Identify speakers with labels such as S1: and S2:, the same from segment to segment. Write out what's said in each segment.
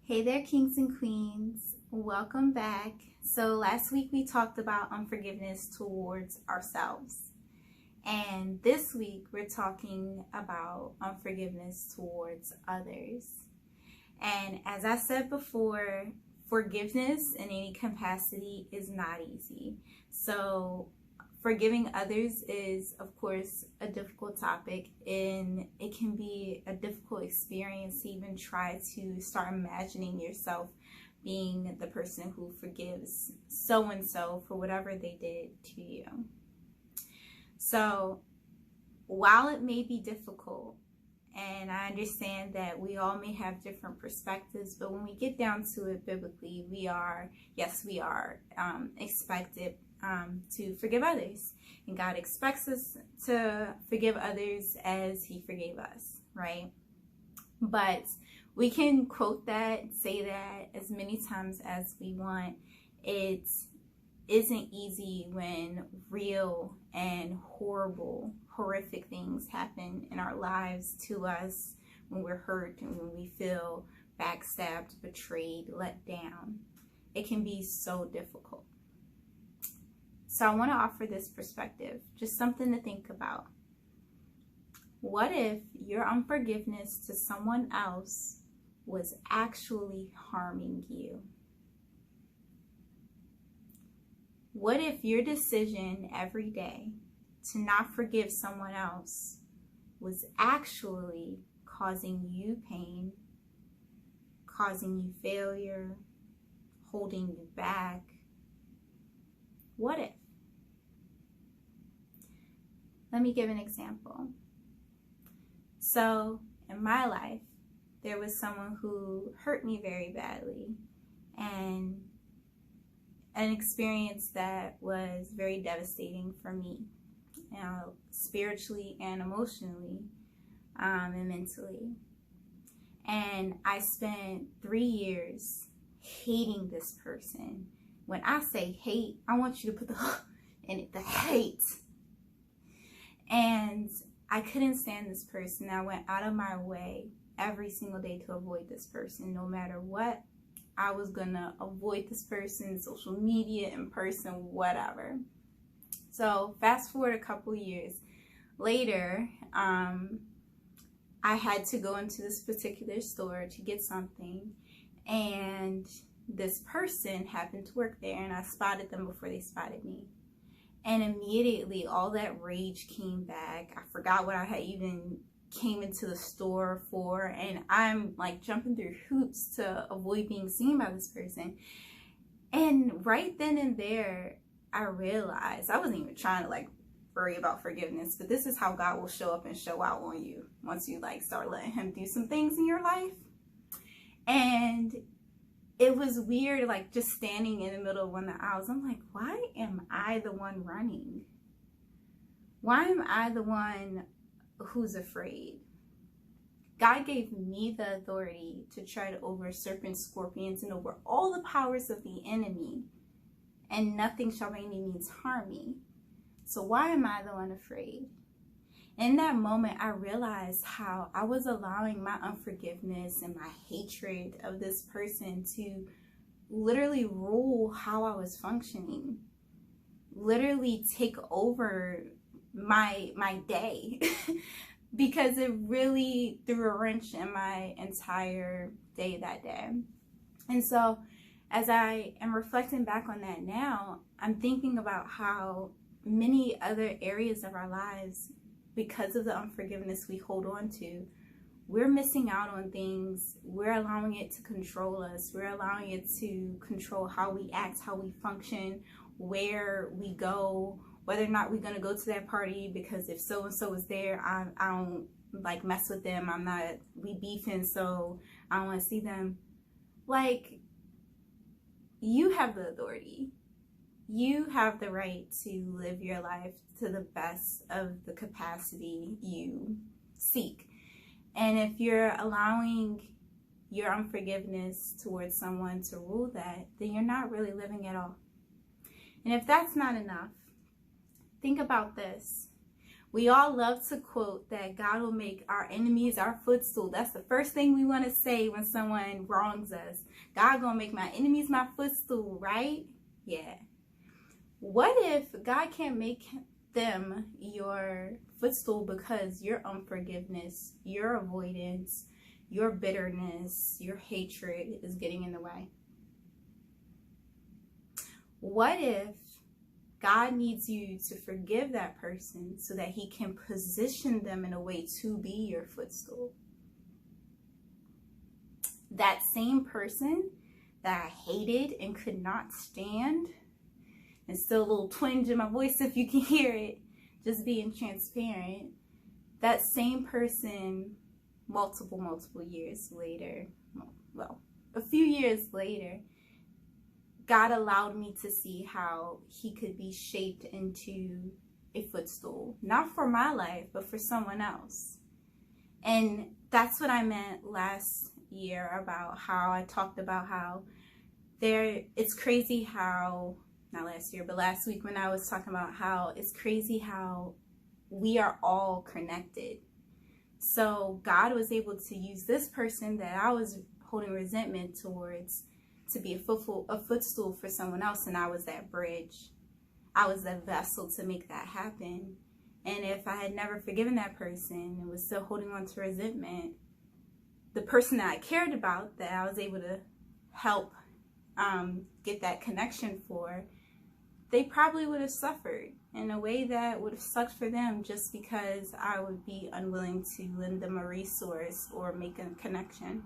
S1: Hey there, kings and queens. Welcome back. So last week we talked about unforgiveness towards ourselves. And this week we're talking about unforgiveness towards others. And as I said before, forgiveness in any capacity is not easy. So forgiving others is, of course, a difficult topic, and it can be a difficult experience to even try to start imagining yourself being the person who forgives so and so for whatever they did to you. So while it may be difficult, and I understand that we all may have different perspectives, but when we get down to it biblically, we are expected to forgive others. And God expects us to forgive others as He forgave us, right? But we can quote that, say that as many times as we want. It isn't easy when real and horrific things happen in our lives to us, when we're hurt and when we feel backstabbed, betrayed, let down. It can be so difficult. So I want to offer this perspective, just something to think about. What if your unforgiveness to someone else was actually harming you? What if your decision every day to not forgive someone else was actually causing you pain, causing you failure, holding you back? What if? Let me give an example. So in my life, there was someone who hurt me very badly, and an experience that was very devastating for me, spiritually and emotionally, and mentally. And I spent 3 years hating this person. When I say hate, I want you to put the in it, the hate. And I couldn't stand this person. I went out of my way every single day to avoid this person. No matter what, I was gonna avoid this person, social media, in person, whatever. So fast forward a couple years later, I had to go into this particular store to get something, and this person happened to work there, and I spotted them before they spotted me. And immediately all that rage came back. I forgot what I had even came into the store for, and I'm like jumping through hoops to avoid being seen by this person. And right then and there, I realized I wasn't even trying to worry about forgiveness, but this is how God will show up and show out on you once you start letting Him do some things in your life. And it was weird, just standing in the middle of one of the aisles. I'm like, why am I the one running? Why am I the one who's afraid? God gave me the authority to tread over serpents, scorpions, and over all the powers of the enemy, and nothing shall by any means harm me. So why am I the one afraid? In that moment, I realized how I was allowing my unforgiveness and my hatred of this person to literally rule how I was functioning, literally take over my day, because it really threw a wrench in my entire day that day. And so as I am reflecting back on that now, I'm thinking about how many other areas of our lives, because of the unforgiveness we hold on to, we're missing out on things. We're allowing it to control us. We're allowing it to control how we act, how we function, where we go, whether or not we're going to go to that party, because if so-and-so is there, I don't mess with them. We beefing, so I don't want to see them. You have the authority. You have the right to live your life to the best of the capacity you seek. And if you're allowing your unforgiveness towards someone to rule that, then you're not really living at all. And if that's not enough, think about this. We all love to quote that God will make our enemies our footstool. That's the first thing we want to say when someone wrongs us. God gonna make my enemies my footstool, right? Yeah. What if God can't make them your footstool because your unforgiveness, your avoidance, your bitterness, your hatred is getting in the way? What if God needs you to forgive that person so that he can position them in a way to be your footstool? That same person that I hated and could not stand, and still a little twinge in my voice if you can hear it, just being transparent, that same person multiple years later, well, a few years later, God allowed me to see how he could be shaped into a footstool, not for my life, but for someone else. And that's what I meant last year about how I talked about how it's crazy how, not last year, but last week when I was talking about how it's crazy how we are all connected. So God was able to use this person that I was holding resentment towards to be a footstool for someone else, and I was that bridge. I was that vessel to make that happen. And if I had never forgiven that person and was still holding on to resentment, the person that I cared about, that I was able to help get that connection for, they probably would have suffered in a way that would have sucked for them just because I would be unwilling to lend them a resource or make a connection.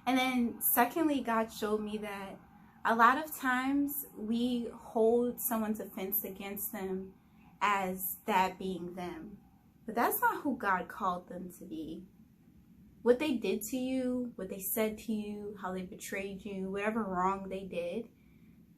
S1: And then secondly, God showed me that a lot of times we hold someone's offense against them as that being them. But that's not who God called them to be. What they did to you, what they said to you, how they betrayed you, whatever wrong they did,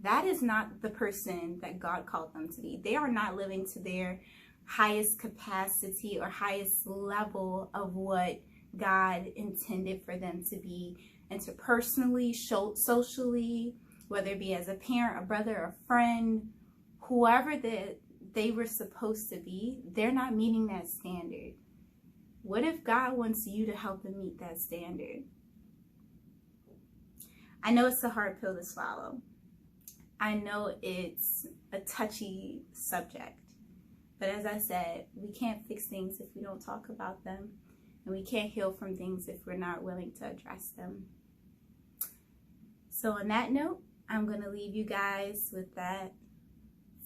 S1: that is not the person that God called them to be. They are not living to their highest capacity or highest level of what God intended for them to be, interpersonally, socially, whether it be as a parent, a brother, a friend, whoever that they were supposed to be, they're not meeting that standard. What if God wants you to help them meet that standard? I know it's a hard pill to swallow. I know it's a touchy subject. But as I said, we can't fix things if we don't talk about them. And we can't heal from things if we're not willing to address them. So on that note, I'm going to leave you guys with that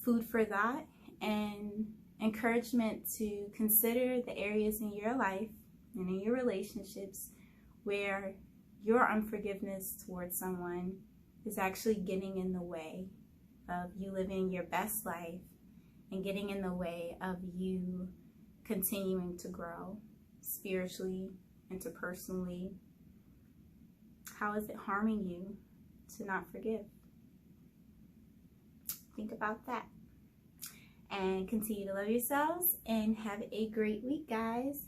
S1: food for thought and encouragement to consider the areas in your life and in your relationships where your unforgiveness towards someone is actually getting in the way of you living your best life and getting in the way of you continuing to grow spiritually, interpersonally. How is it harming you to not forgive? Think about that. And continue to love yourselves and have a great week, guys.